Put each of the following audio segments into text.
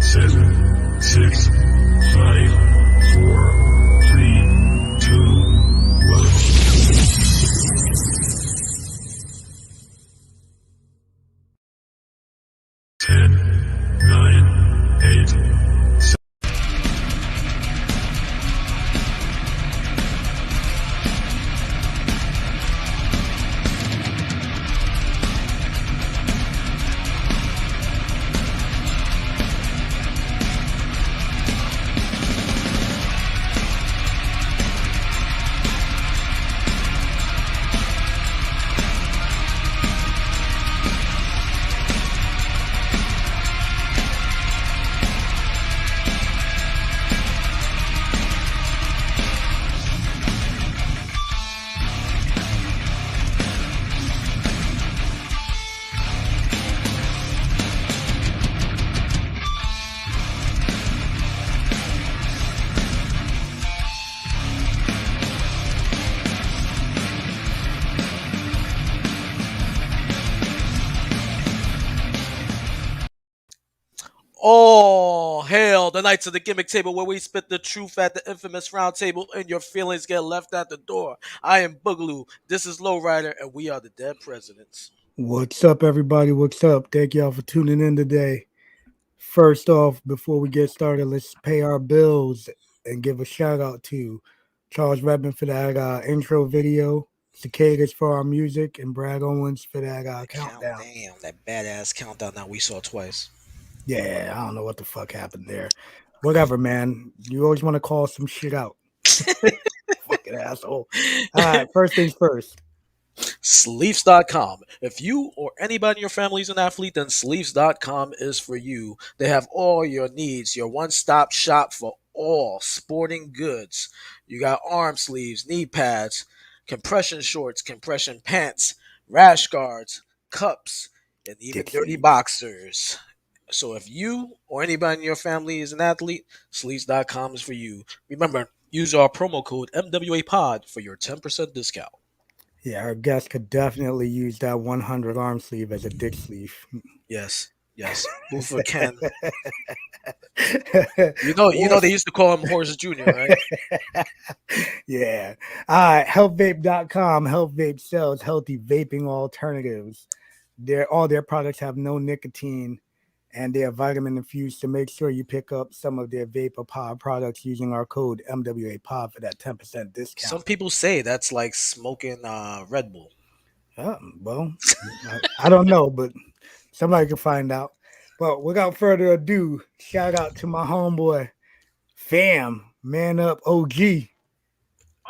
7, 6, 5, 4, 3, 2, 1. 10, 9, 8. Oh, hail the Knights of the Gimmick Table, where we spit the truth at the infamous round table and your feelings get left at the door. I am Boogaloo, this is LowRyda, and we are the Dead Presidents. What's up, everybody? What's up? Thank y'all for tuning in today. First off, before we get started, let's pay our bills and give a shout out to Charles Redmond for that intro video, Cicadas for our music, and Brad Owens for that countdown. Damn, that badass countdown that we saw twice. Yeah, I don't know what the fuck happened there. Whatever, man. You always want to call some shit out. Fucking asshole. All right, first things first. Sleeves.com. If you or anybody in your family is an athlete, then Sleeves.com is for you. They have all your needs, your one stop shop for all sporting goods. You got arm sleeves, knee pads, compression shorts, compression pants, rash guards, cups, and even dirty boxers. So if you or anybody in your family is an athlete, Sleeves.com is for you. Remember, use our promo code MWAPOD for your 10% discount. Yeah, our guest could definitely use that 100 arm sleeve as a dick sleeve. Yes, yes. Buffa can. You know they used to call him Horace Jr., right? Yeah. All right, healthvape.com. Health Vape sells healthy vaping alternatives. All their products have no nicotine and they are vitamin infused to make sure you pick up some of their Vapor Pod products using our code MWAPOD for that 10% discount. Some people say that's like smoking Red Bull. Well, I don't know, but somebody can find out. But without further ado, shout out to my homeboy, Fam, Man Up OG.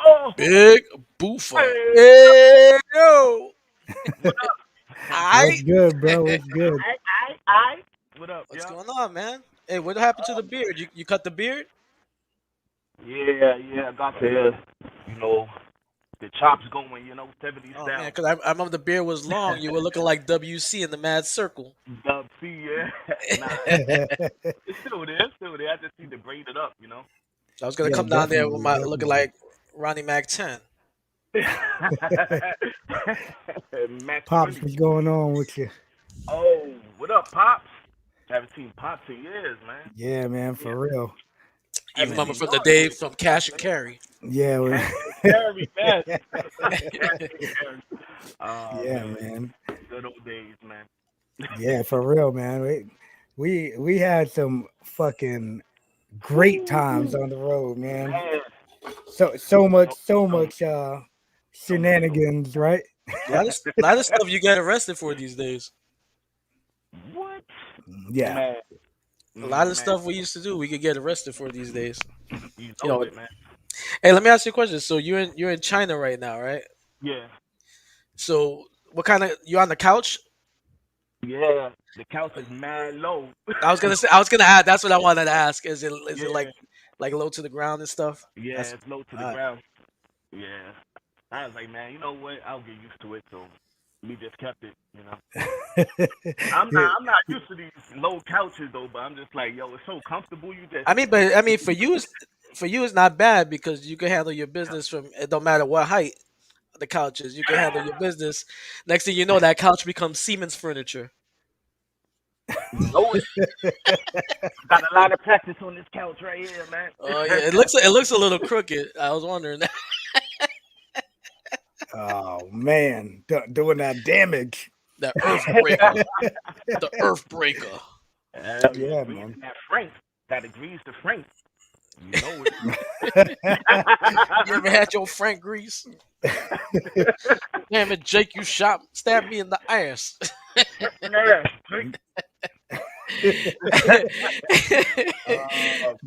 Oh, Big Buffa. hey, Yo. what up? What's good, bro? What's good? I. What up, What's yo? going on, man? Hey, what happened to the beard? You cut the beard? Yeah, I got the chops going, 70 Oh style. man, because I remember the beard was long. You were looking like WC in the Mad Circle. Dub C, yeah. Nah, it's still there. I just need to braid it up, I was gonna Yeah, come down there with my definitely. looking like Ronnie Mac 10. Max Pops, 20. what's going on with you? Oh, what up, Pops? Haven't seen Pops in years, man. Yeah, man, for real. You remember from the day from Cash and Carry. Yeah, Carry, man. yeah, man. Good old days, man. Yeah, for real, man. We had some fucking great times on the road, man. So much shenanigans, right? A lot of stuff you get arrested for these days. What? Yeah. Man. A lot of stuff we used to do, we could get arrested for these days. You know it, man. Hey, let me ask you a question. So you're in China right now, right? Yeah. So what kind of you on the couch? Yeah. The couch is mad low. I was gonna add. That's what I wanted to ask. Is it like low to the ground and stuff? Yeah, it's low to the ground. Yeah. I was like, man, you know what? I'll get used to it. So we just kept it, I'm not used to these low couches though, but I'm just like, yo, it's so comfortable. You just. I mean, for you, it's not bad because you can handle your business from. It don't matter what height the couch is. You can handle your business. Next thing you know, that couch becomes Siemens furniture. You know it. Got a lot of practice on this couch right here, man. Oh yeah, it looks a little crooked. I was wondering that. Oh man, doing that damage. That Earth Breaker, the Earth Breaker. Hell Yeah, grease man. that Frank. Gotta grease the Frank. You know it. You ever had your Frank grease? Damn it, Jake! You stabbed me in the ass. Yeah.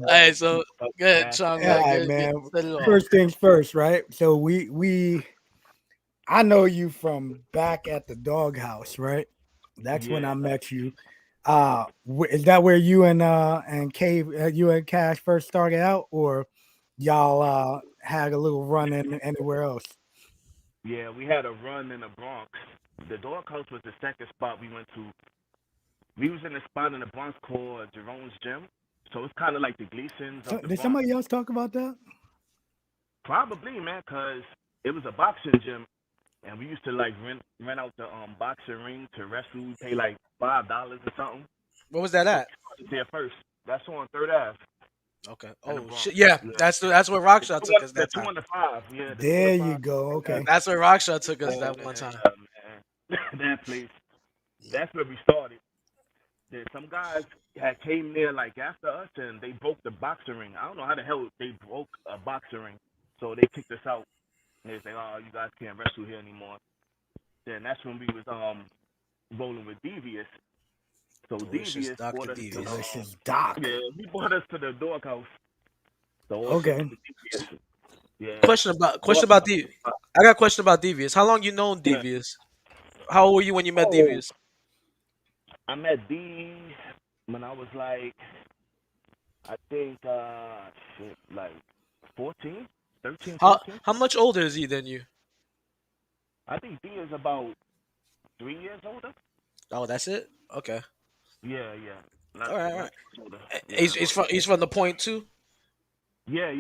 All right, so good, Sean. All right, Good, man. set it off. First things first, right? So we I know you from back at the doghouse, right? That's when I met you. Is that where you and Cave, you and Cash first started out, or y'all had a little run in anywhere else? Yeah, we had a run in the Bronx. The doghouse was the second spot we went to. We was in a spot in the Bronx called Jerome's Gym. So it's kind of like the Gleasons of the Did Bronx. somebody else talk about that? Probably, man, because it was a boxing gym. And we used to like rent out the boxing ring to wrestle. We pay like $5 or something. What was that at? There first. That's on Third Ave. Okay. In the Oh Bronx. shit. Yeah, Yeah. that's where Rockshot took us that The 2 time. and the 5. Yeah. The 2 There and the you 5. go. Okay. That's where Rockshot took us that one time. Man. That place. That's where we started. Then some guys had came there like after us and they broke the boxing ring. I don't know how the hell they broke a boxing ring. So they kicked us out. And they say, "Oh, you guys can't wrestle here anymore." Then that's when we was rolling with Devious. So Delicious Devious Dr. brought us Devious. to Delicious Doc. yeah, he brought us to the doghouse. So Okay. Devious. Yeah. Question about Devious. I got a question about Devious. How long you known Yeah. Devious? How old were you when you met Oh, Devious? I met D when I was like, I think, like 14, 13, 14. How much older is he than you? I think D is about 3 years older. Oh, that's it. Okay. Yeah. Not All right. much older. Yeah. He's from the point too. Yeah.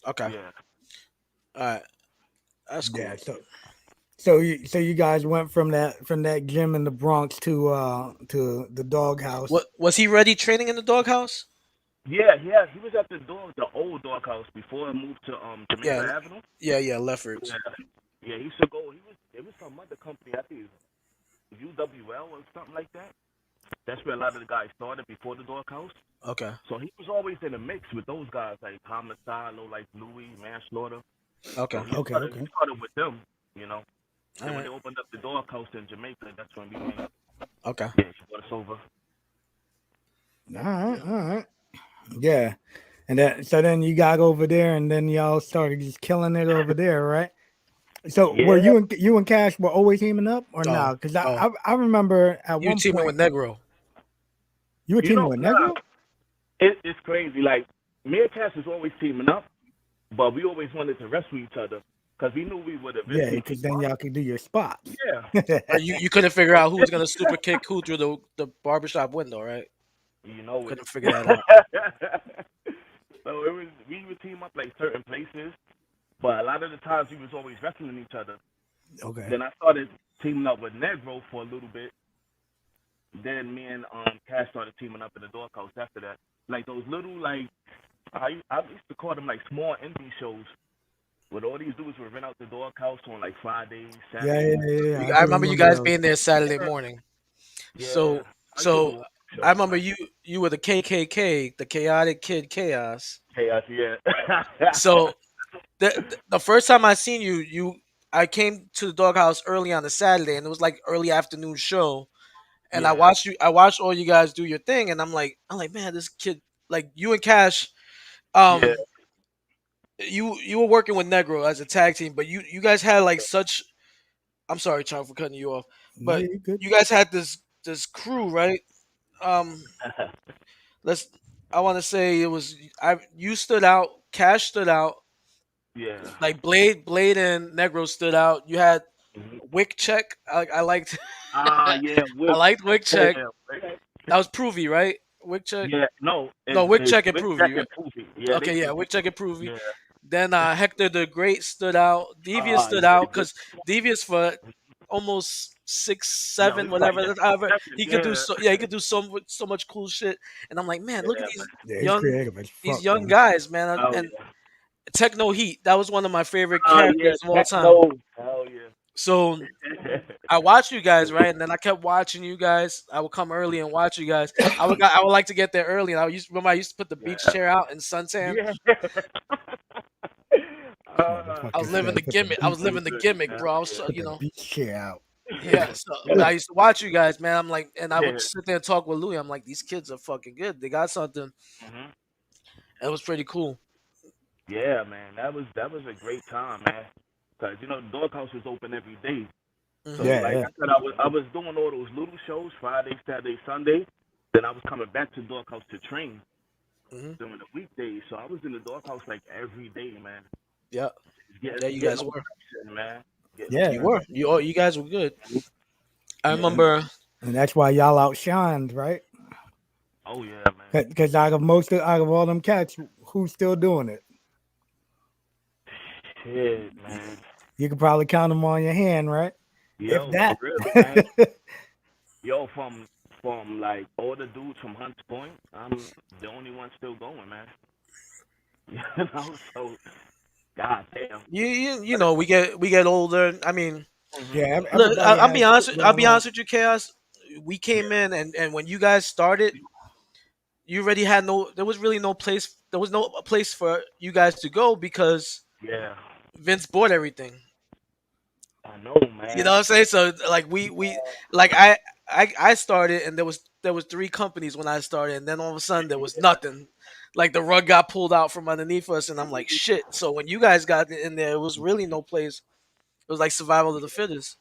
Okay. Yeah. All right. That's cool. Yeah. So you guys went from that gym in the Bronx to the doghouse. What was he ready training in the doghouse? Yeah. He was at the old doghouse before it moved to Jamaica Avenue. Yeah, Leffords. Yeah, he used to go. It was some other company. I think it was UWL or something like that. That's where a lot of the guys started before the doghouse. Okay. So he was always in the mix with those guys like Homicide, like Louis, Manslaughter. Okay. So he started with them, you know. And when they opened up the doghouse in Jamaica, that's when we came. Okay. Yeah, he brought us over. All right. Yeah. And then you got over there, and then y'all started just killing it over there, right? So were you and Cash were always teaming up or not? Because I remember at you one teaming point with Negro. you were teaming with Negro. It's crazy. Like me and Cash was always teaming up, but we always wanted to wrestle each other because we knew we would have. Yeah, because then y'all could do your spots. Yeah. You couldn't figure out who was gonna super kick who through the barbershop window, right? You know, Couldn't figure that out. So we would team up like certain places, but a lot of the times we was always wrestling each other. Okay. Then I started teaming up with Negro for a little bit. Then me and Cash started teaming up in the doghouse after that. Like those little like I used to call them like small indie shows. Where all these dudes would rent out the doghouse on like Fridays, Saturdays. Yeah. I remember you guys those. being there Saturday morning. Yeah. So I remember you were the KKK, the Chaotic Kid Chaos. Chaos, yeah. So the first time I seen you I came to the doghouse early on a Saturday, and it was like early afternoon show. And I watched all you guys do your thing, and I'm like, man, this kid, like you and Cash, you were working with Negro as a tag team, but you guys had like such. I'm sorry, Chong, for cutting you off, but you guys had this crew, right? I want to say it was you stood out, Cash stood out, like Blade and Negro stood out. You had Wick Check. I liked. I liked Wick Check. That was Provy, right? Wick Check. Yeah, no, Wick Check and Provy. Right? Yeah, okay, Wick Check and Provy. Yeah. Then Hector the Great stood out. Devious stood out because Devious for almost 6, Yo, 7, he's like whatever. that However, 7, he could do yeah. so. Yeah, he could do so much cool shit. And I'm like, man, look at Yeah, these man. Yeah, he's young creative as these fuck, young man. guys, man. Oh And yeah. Techno Heat, that was one of my favorite Yeah, characters of all time. techno. Hell So yeah. I watched you guys, right? And then I kept watching you guys. I would come early and watch you guys. I would like to get there early. And I used to put the beach yeah. chair out in suntan. Yeah. I was Motherfucker living said the put the gimmick. I beach was living the gimmick, Hell bro. I was yeah. so, put the beach chair out. yeah. So but I used to watch you guys, man. I'm like, and I Yeah. would sit there and talk with Louis. I'm like, these kids are fucking good. They got something. Mhm. It was pretty cool. Yeah, man. That was a great time, man. Cause the doghouse was open every day. So Hmm. Yeah, like yeah. I said, I was doing all those little shows Friday, Saturday, Sunday. Then I was coming back to doghouse to train Hmm. during the weekdays. So I was in the doghouse like every day, man. Yeah, Get yeah. You getting guys those were. reps in, man. Getting those You Yeah. reps. were. You guys were good. I Yeah. remember. And that's why y'all outshined, right? Oh yeah, man. Because out of all them cats, who's still doing it? Shit, man. You could probably count them on your hand, right? If Yo, for that. real, man. Yo, from like all the dudes from Hunts Point, I'm the only one still going, man. So god damn. You know we get older. I mean, Hmm. Yeah, look, everybody has shit I'll going be on. honest with you, Chaos. We came in and when you guys started, you already had no. There was really no place. There was no place for you guys to go because Yeah, Vince bought everything. I know, You know man. what I'm saying? So like we like I started and there was 3 companies when I started and then all of a sudden there was nothing. Like the rug got pulled out from underneath us and I'm like shit. So when you guys got in there, it was really no place. It was like survival of the fittest.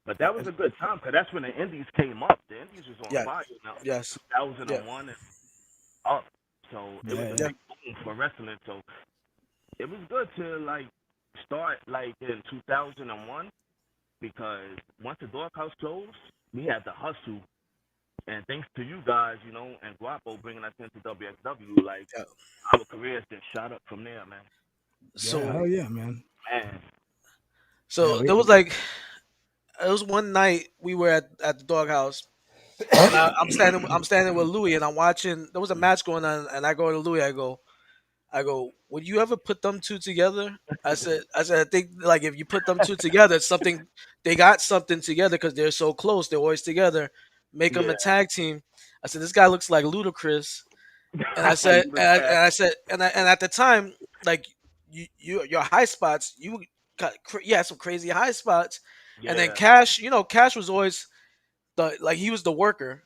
But that was a good time because that's when the Indies came up. The Indies was on Yeah. fire now, like Yes. Yeah. 2001 and up. So it was Yeah, a Yeah. big boom for wrestling. So it was good to like start like in 2001 because once the doghouse closed, we had to hustle. And thanks to you guys, and Guapo bringing us into WXW, like Yeah. our careers just shot up from there, man. yeah, So hell yeah, man. Man, Yeah, so there was like it was one night we were at the doghouse and I'm standing with Louis and I'm watching there was a match going on and I go to Louis, I go, would you ever put them two together? I said, I think like if you put them two together, it's something they got something together because they're so close. They're always together. Make them yeah. a tag team. I said, this guy looks like Ludacris, and You was fast. I said, and at the time, like your high spots, you had some crazy high spots, and then Yeah. Cash, Cash was always he was the worker.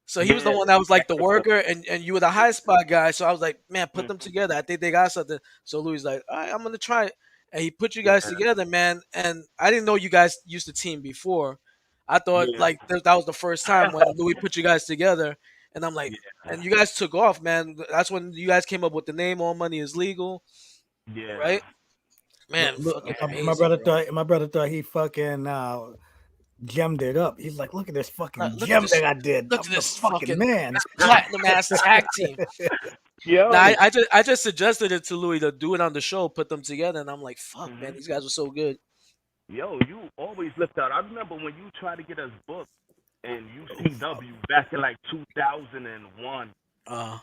So he was the Yeah. one that was like the worker, and you were the high spot guy. So I was like, man, put them Mhm. together. I think they got something. So Louis like, all right, I'm gonna try it, and he put you guys Yeah. together, man. And I didn't know you guys used to team before. I thought Yeah. like that was the first time when Louis put you guys together, and I'm like, Yeah. and you guys took off, man. That's when you guys came up with the name "All Money Is Legal," Yeah. right? Man, fucking My amazing, brother bro. thought he fucking gemmed it up. He's like, look at this fucking Look at gem this. that I did. Look at I'm the this fucking fucking man. platinum ass tag team. Yo. Now, I just suggested it to Louis to do it on the show, put them together, and I'm like, fuck, man, Mhm. these guys were so good. Yo, you always lift out. I remember when you tried to get us booked in UCW back in like 2001, Uh,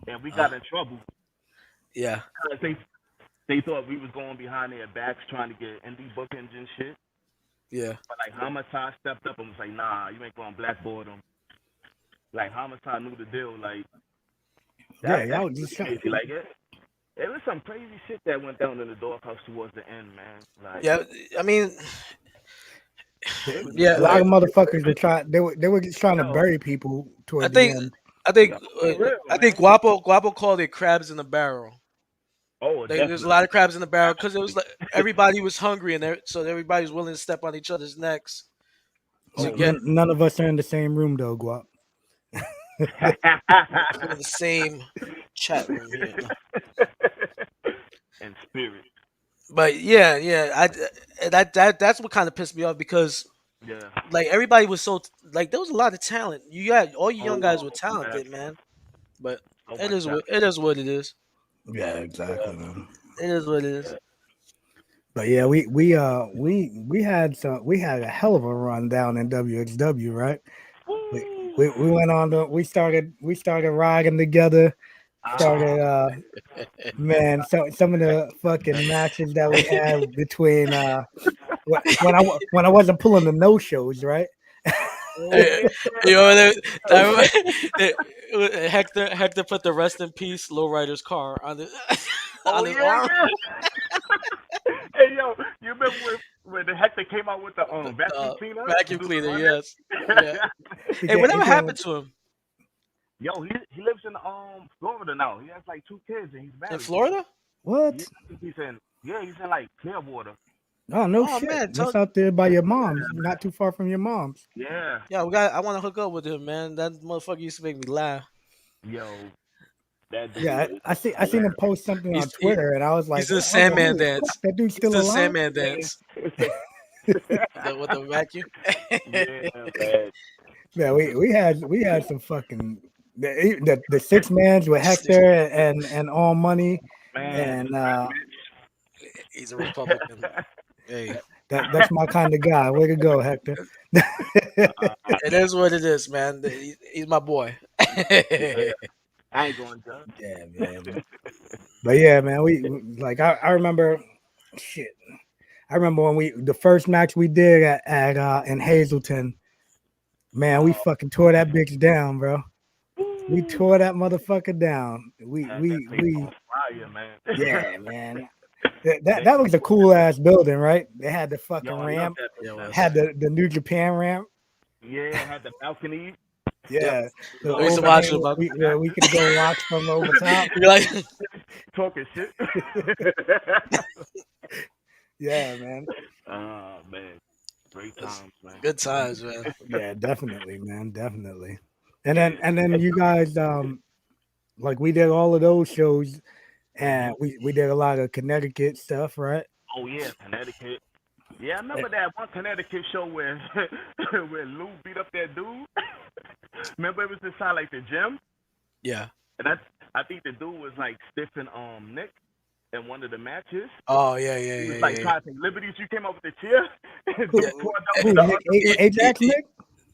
and we uh, got in trouble yeah, because they thought we was going behind their backs trying to get indie bookings and shit. yeah. But like Homicide stepped up and was like, nah, you ain't going to blackboard them. Like Homicide knew the deal. Like Yeah, that's y'all just crazy. Like it was some crazy shit that went down in the doghouse towards the end, man. Like Yeah, I mean, it was yeah, a lot like of motherfuckers were trying. They were just trying to yo, bury people I toward the think, end. I think, yo, for real, I man. think Guapo called it crabs in the barrel. Oh, There's a definitely. lot of crabs in the barrel because it was like everybody was hungry and so everybody was willing to step on each other's necks to Oh get man. None of us are in the same room though, Guap. in the same chat room here. And spirit. But yeah, that's what kind of pissed me off because Yeah. like everybody was so like there was a lot of talent. You got all you young guys Oh were man. talented, man. But So it is what it is. Yeah, exactly, man. It is what it is. But yeah, we had a hell of a run down in WXW, right? We went on we started riding together. Started man, some of the fucking matches that we had between when I wasn't pulling the no shows, right? You know, Hector put the rest in peace lowrider's car on the on his arm. Hey yo, you remember when the Hector came out with the vacuum cleaner? Vacuum To do the cleaner, running? yes. Yeah. Hey, whatever happened to him Yo, he lives in Florida now. He has like 2 kids and he's in married. Florida? What? Yeah, I think he's in like Clearwater. Oh no Oh shit! man, That's out there by your mom's, not too far from your mom's. Yeah. yeah, I want to hook up with him, man. That motherfucker used to make me laugh. Yo, that dude Yeah, is I seen him post something on He, Twitter, and I was like, he's the "Holy Sandman dance. fuck, that dude's He's still the alive." Sandman dance with the vacuum. Yeah, man. Yeah, we had some fucking the 6 mans with Hector and All Money, Man, and He's a Republican. Hey, that's my kind of guy. Way to go, Hector. it is what it is, man. He's my boy. I ain't going to. Yeah, man. But yeah, man, we like I remember shit. I remember when the first match we did at in Hazleton, man, we fucking tore that bitch down, bro. We tore that motherfucker down. We Fire, man. yeah, man. That was a cool ass building, right? They had the fucking Yo, I love ramp, that Yeah, place, had man. the New Japan ramp. Yeah, had the balcony. Yeah, the We used to overhang watch it about. where we could go watch from over top. You're like, Talking shit. Yeah, man. Oh, man. Great times, man. good times, man. Yeah, definitely, man, definitely. And then you guys like we did all of those shows, and we did a lot of Connecticut stuff, right? Oh, yeah, Connecticut. Yeah, I remember that one Connecticut show where where Lou beat up that dude. Remember it was inside like the gym? Yeah. And I think the dude was like stiffing Nick in one of the matches. Oh yeah, He was like trying to take liberties. You came up with the chair. Who, Ajax Nick?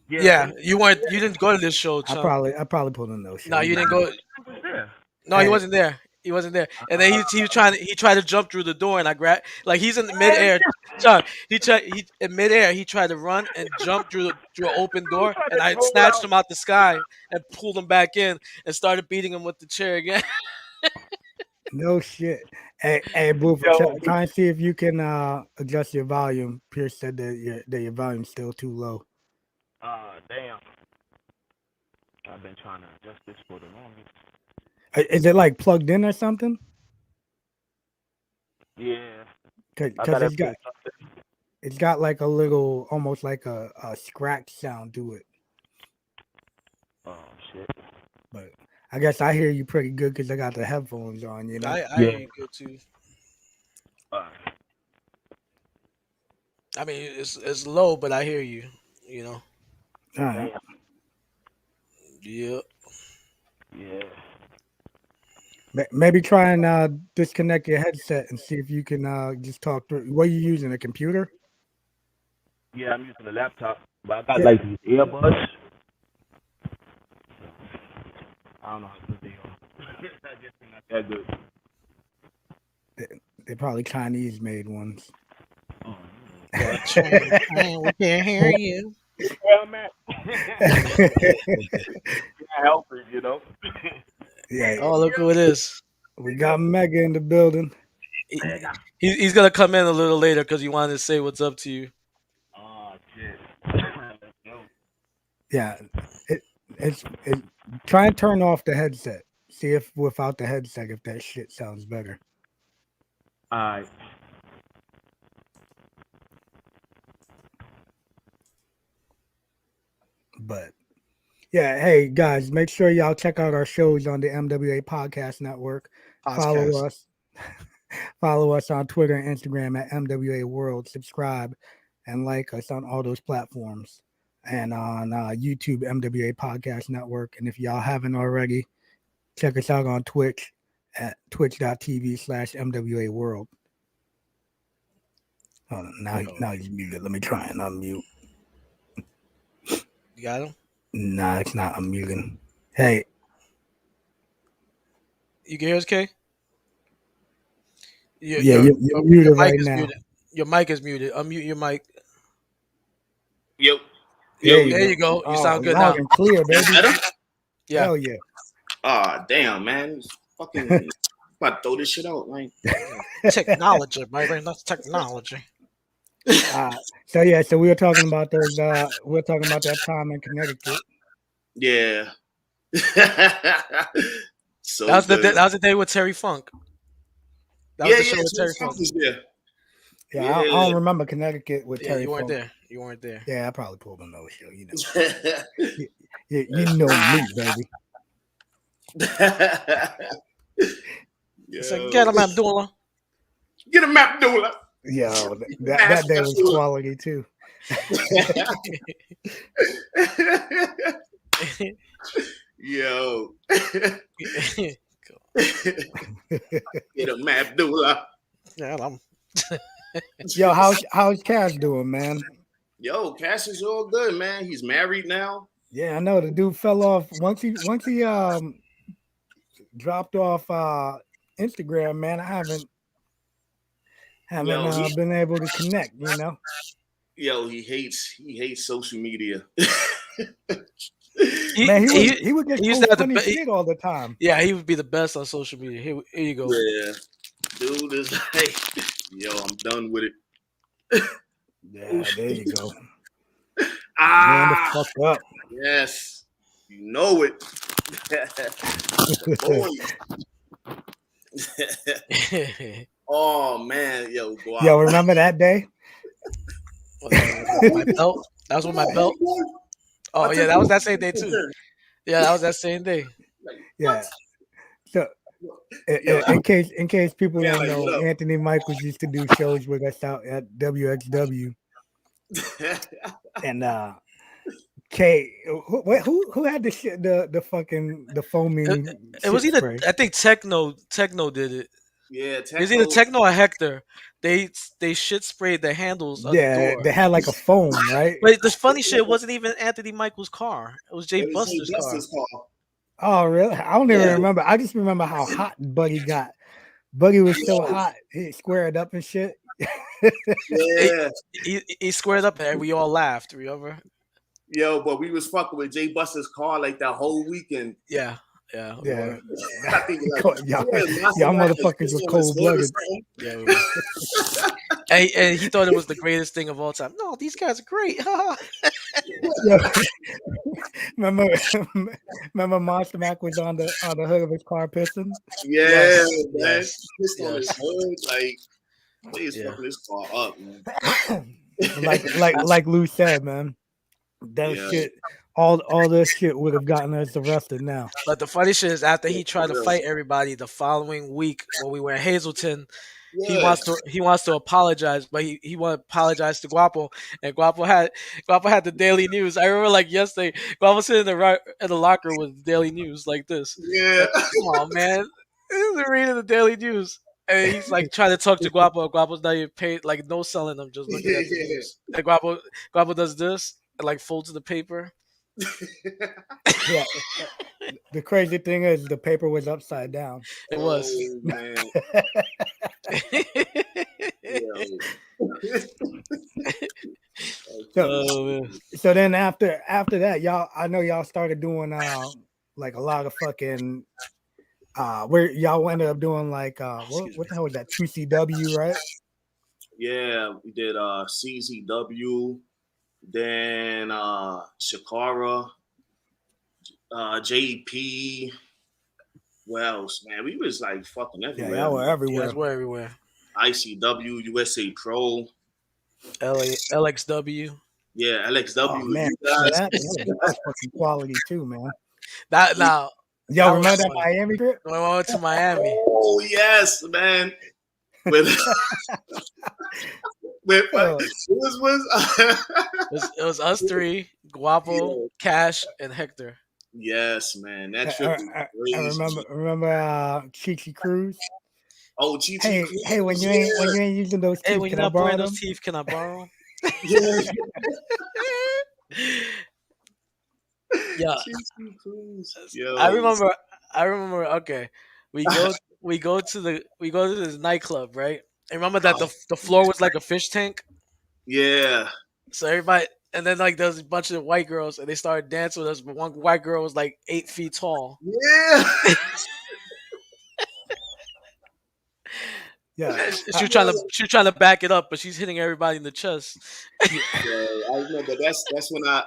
Yeah, you didn't go to this show, I chum. probably pulled a no show. No, you didn't go. He was there. No, he wasn't there. He wasn't there. And then he was trying. He tried to jump through the door, and I grabbed. Like he's in midair. John, he in midair. He tried to run and jump through an open door, and I snatched him out the sky and pulled him back in and started beating him with the chair again. No shit. Hey, Buffa, try and see if you can adjust your volume. Pierce said that your volume's still too low. Damn. I've been trying to adjust this for the longest. Is it like plugged in or something? Yeah. Because it's got like a little, almost like a scratch sound to it. Oh shit. But I guess I hear you pretty good because I got the headphones on. You know. I hear you good too. I mean, it's low, but I hear you. You know. All right. Yeah. Yeah. Maybe try and disconnect your headset and see if you can just talk through. What are you using? A computer? Yeah, I'm using a laptop, but I got like these earbuds. I don't know how good they are. I guess they're not that good. They're probably Chinese made ones. Oh, We can't hear you. well, man. Can't help it, you know. Yeah. Oh, look who it is. We got Mega in the building. He's gonna come in a little later because he wanted to say what's up to you. Oh shit. Yeah. It's try and turn off the headset. See if without the headset if that shit sounds better. Alright. But yeah, hey guys, make sure y'all check out our shows on the MWA Podcast Network. Follow us on Twitter and Instagram at MWA World. Subscribe and like us on all those platforms, and on YouTube, MWA Podcast Network. And if y'all haven't already, check us out on Twitch at twitch.tv/MWA World. Hold on, now he's muted. Let me try and unmute. You got him? Nah, it's not unmuting. Hey, You can hear us, K? yeah, you're muted mic right is now. muted. Your mic is muted. Unmute your mic. Yo. There You go. You sound good loud now. and clear, baby. Better? Yeah. Hell yeah. Ah, damn, man. Fucking about to throw this shit out, man. Technology, baby. That's technology. So we were talking about those. We were talking about that time in Connecticut. Yeah. So That good. was the day with Terry Funk. That was the show with Terry Funk. Was there. Yeah, I don't remember Connecticut with Terry you weren't Funk. there. You weren't there. Yeah, I probably pulled a nose show. You know, you know me, baby. It's like, get him, Abdullah. Get him, Abdullah. Yo, that day was quality too. Yo. Get him, Abdullah. Yeah, Yo, how's Cash doing, man? Yo, Cash is all good, man. He's married now. Yeah, I know the dude fell off once he dropped off Instagram, man. I haven't been able to connect, you know. Yo, he hates social media. Man, he would just post funny shit all the time. Yeah, he would be the best on social media. Here you go. Yeah, dude is like, yo, I'm done with it. Yeah, there you go. Man, the fuck up. Yes, you know it. Oh man, yo, go out. Yo, remember that day? My belt. That was with my belt. Oh yeah, that was that same day too. Yeah, that was that same day. Yeah. So, in case people don't know, Anthony Michaels used to do shows with us out at WXW, and K, who had the fucking foaming? It was either spray? I think Techno did it. Yeah, it was either Techno or Hector. They shit sprayed the handles on the door. They had like a foam, right? But the funny shit wasn't even Anthony Michael's car. It was Jay Buster's car. Oh, really? I don't even remember. I just remember how hot Buddy got. Buddy was so hot, he squared up and shit. Yeah, he squared up and we all laughed. Remember? Yo, but we was fucking with Jay Buster's car like that whole weekend. Yeah. Yeah. I think y'all motherfuckers were cold blooded. Yeah. And he thought it was the greatest thing of all time. No, these guys are great. Remember Monster Mac was on the hood of his car pissing? Yeah, man. Pissed on his hood, like please fucking this car up, man. like Lou said, man. That shit, all this shit would have gotten us arrested now. But the funny shit is, after he tried to fight everybody the following week when we were in Hazleton, he wants to apologize, but he wanted to apologize to Guapo, and Guapo had the Daily News. I remember like yesterday, Guapo sitting in the locker with the Daily News like this. Yeah, like, come on, man, he's reading the Daily News. And he's like trying to talk to Guapo. Guapo's not even paid, like no selling him, just looking at the news. And Guapo does this. Like folds the paper. Yeah. The crazy thing is the paper was upside down. It was. Oh, man. So then after that, y'all, I know y'all started doing like a lot of fucking where y'all ended up doing like what the hell was that? 2CW, right? Yeah, we did CZW. Then Shakara, JP. What else, man? We was like fucking everywhere. Yeah, y'all were everywhere. You guys were everywhere. ICW, USA Pro, LXW. Yeah, LXW. Oh, man, that's fucking quality too, man. That now. Y'all remember that Miami trip? We went to Miami. Oh yes, man. It was us three, Guapo, Cash, and Hector. Yes, man. That trip was I remember Chichi Cruz. Oh, GT Hey, Cruise, when you yeah. ain't using those Hey, teeth, when you're can I not pouring borrow those them? teeth, can I borrow? Yeah. Yeah, GT Cruise. I Yo. remember. I remember. Okay, we go to this nightclub, right? And remember that the floor was like a fish tank. Yeah. So everybody, and then like there was a bunch of white girls, and they started dancing with us. But one white girl was like 8 feet tall. Yeah. Yeah. She was trying to back it up, but she's hitting everybody in the chest. Yeah, I remember that's when I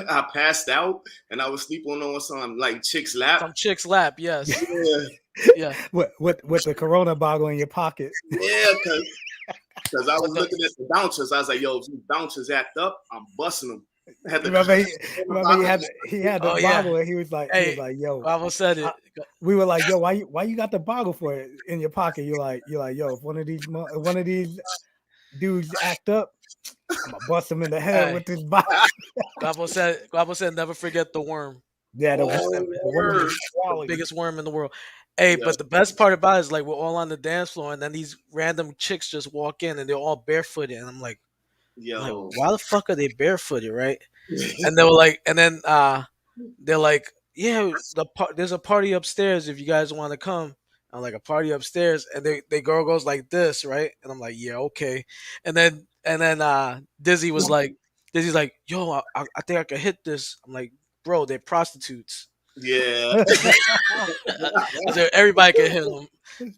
I passed out and I was sleeping on some like chick's lap. Some chick's lap, yes, Yeah, yeah. with the Corona bottle in your pocket. yeah, because I With was the looking at the bouncers. I was like, yo, if these bouncers act up, I'm busting them. I had to Remember, he bottle. had the oh yeah, bottle, and he was like, hey, yo. Guavo said it. We were like, yo, why you got the bottle for it in your pocket? You're like, yo, if one of these dudes act up, I'm gonna bust him in the head Hey, with this bottle. Guavo said, never forget the worm. Yeah, Oh, the worm word. is The swallowing. biggest worm in the world. Hey, Yeah, but the best part about it is like we're all on the dance floor, and then these random chicks just walk in, and they're all barefooted, and I'm like, yo. why the fuck are they barefooted, right? And they were like, and then they're like, yeah, there's a party upstairs if you guys want to come. I'm like, a party upstairs, and they girl goes like this, right? And I'm like, yeah, okay. And then Dizzy's like, yo, I think I could hit this. I'm like, bro, they're prostitutes. Yeah. I said, everybody can hit them.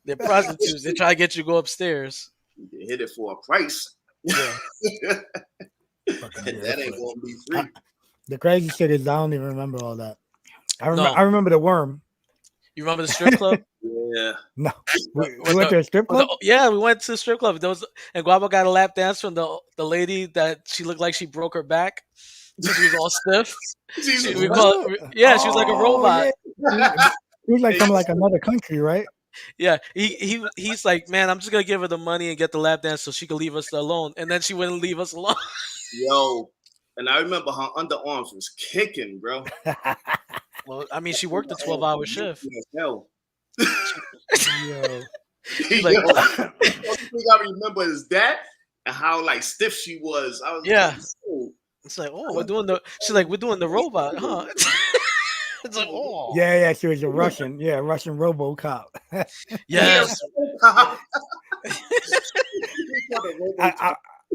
They're prostitutes. They try to get you to go upstairs. You hit it for a price. Yeah. Fucking That ain't barefoot. gonna be free. The crazy shit is I don't even remember all that. No. I remember the worm. You remember the strip club? Yeah. No, we With went to a strip club. Yeah, we went to the strip club. And Guabo got a lap dance from the lady that she looked like she broke her back. So she was all stiff. Jesus. She was like a robot. Yeah. He was like from like another country, right? Yeah, he's like, man, I'm just gonna give her the money and get the lap dance so she could leave us alone. And then she wouldn't leave us alone. Yo. And I remember her underarms was kicking, bro. Well, I mean, she worked a 12-hour shift. Hell. Yo. Like, Yo, the only thing I remember is that and how like stiff she was. I was yeah. like, oh. It's like, oh, we're doing the robot, huh? It's like, oh, Yeah, she was a Russian. Yeah, Russian RoboCop. yes.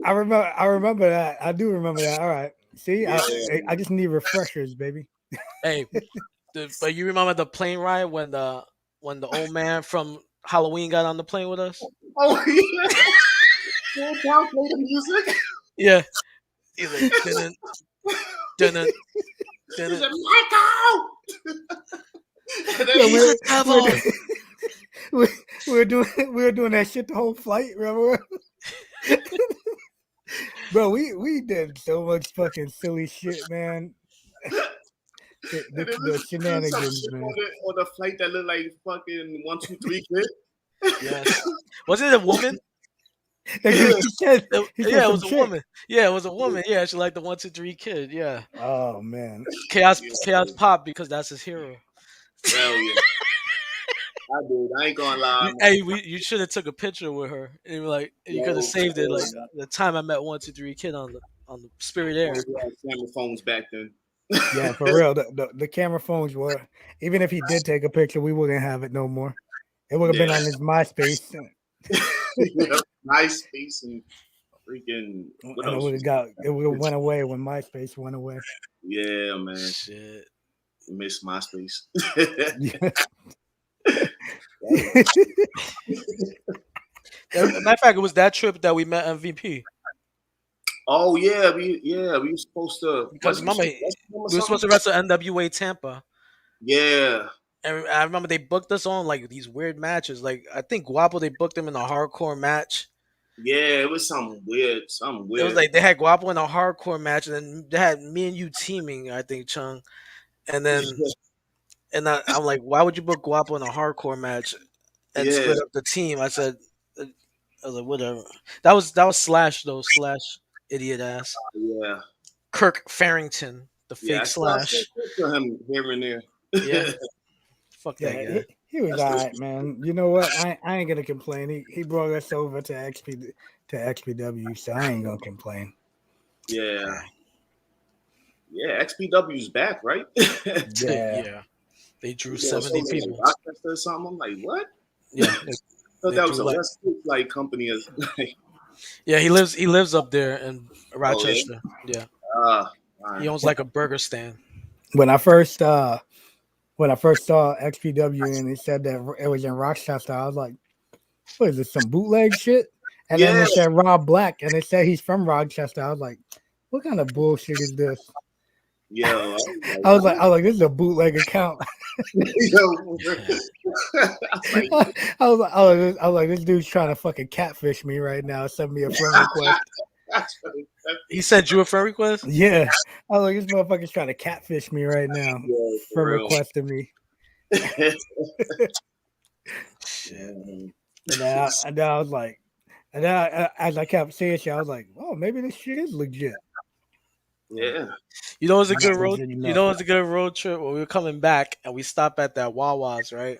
I remember that. I do remember that. All right. See, I just need refreshers, baby. Hey, but you remember the plane ride when the old man from Halloween got on the plane with us? Oh yeah. Down, play the music. Yeah. He's like, dun He said, Michael. And then he's a devil. We were doing that shit the whole flight, remember? Bro, we did so much fucking silly shit, man. The shenanigans, man. On the flight that looked like fucking 1, 2, 3 kid. Yes. Was it a woman? He said Yeah, it was some a chick. woman. Yeah, it was a woman. Yeah, she liked the 1, 2, 3 kid. Yeah. Oh man. Chaos Pop because that's his hero. Hell yeah. I did. I ain't gonna lie. Hey, you should have took a picture with her. And you were like, you could have saved it. Like the time I met 1, 2, 3 kid on the Spirit Air. We had camera phones back then. Yeah, for real. The camera phones were, even if he did take a picture, we wouldn't have it no more. It would have been on his MySpace. Yeah, MySpace and freaking what And else? it would have went away when MySpace went away. Yeah, man. Shit. Miss MySpace. Matter of fact, it was that trip that we met MVP. Oh yeah, we were supposed to Because remember, we were supposed to wrestle NWA Tampa. Yeah. And I remember they booked us on like these weird matches. Like I think Guapo, they booked him in a hardcore match. Yeah, it was something weird. It was like they had Guapo in a hardcore match, and then they had me and you teaming, I think, Chung. And then I'm like, why would you book Guapo in a hardcore match and split up the team? I said, I was like, whatever. That was Slash though. Slash idiot ass. Yeah. Kirk Farrington, the fake Slash. I him here and there. Yeah. Fuck that guy. He was That's all the right, man. You know what? I ain't gonna complain. He brought us over to XPW, so I ain't gonna complain. yeah. Yeah, XPW's back, right? Yeah. Yeah, they drew Yeah, 70 something like people. Rochester or something. I'm like, what? Yeah, I thought they that was drew a like West Coast like company. Like, yeah. He lives up there in oh yeah. Rochester. Yeah, All he right. owns like a burger stand. When I first saw XPW and it said that it was in Rochester, I was like, what is this, some bootleg shit? And then Yeah, it said Rob Black and it said he's from Rochester. I was like, what kind of bullshit is this? yo, I was like, this is a bootleg account. yo, like, I was like, this dude's trying to fucking catfish me right now. Send me a friend request. that's funny. He sent you a friend request. Yeah. I was like, this motherfucker's trying to catfish me right now. Yeah, for For real. requesting me. Shit. And then I was like, and then as I kept saying shit, I was like, oh, maybe this shit is legit. Yeah, You know, it's a Not good road. legit You enough. know, it's a good road trip. When we were coming back and we stop at that Wawa's, right?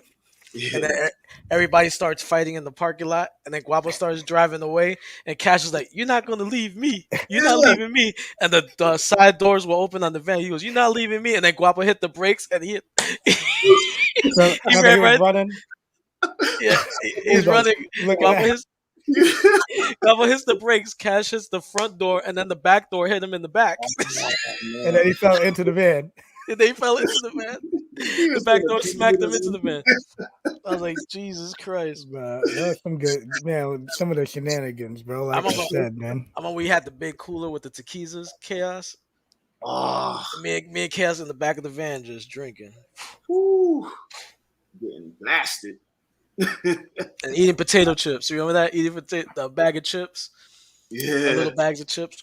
And then yeah. everybody starts fighting in the parking lot, and then Guapo starts driving away, and Cash is like, "You're not gonna leave me. You're not Yeah. leaving me." And the side doors were open on the van. He goes, "You're not leaving me." And then Guapo hit the brakes, and he he Remember ran he was right. running? Yeah, He was he's like, running. look Guapo at hits Guapo hits the brakes. Cash hits the front door, and then the back door hit him in the back. that. And then he fell into the van. And they fell into the van. He The was back gonna door beat smacked him into the us. van. I was like, Jesus Christ. But that was some good, man. Some of the shenanigans, bro. Like I'm I on. said, man. I'm on. We had the big cooler with the tequisas, chaos. Oh, Me and chaos in the back of the van just drinking whew, getting blasted. and eating potato chips. You remember that? Eating the bag of chips, the Yeah. little bags of chips.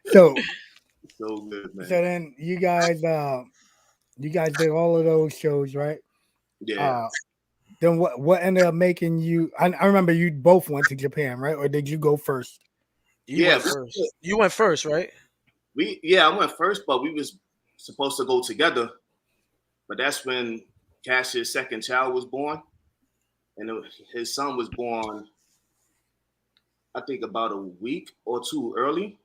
So So good, so man. then you guys did all of those shows, right? Yeah. Then what ended up making you? I remember you both went to Japan, right? Or did you go first? You Yeah. went first. You went first, right? I went first, but we was supposed to go together. But that's when Cash's second child was born, and his son was born, I think, about a week or two early.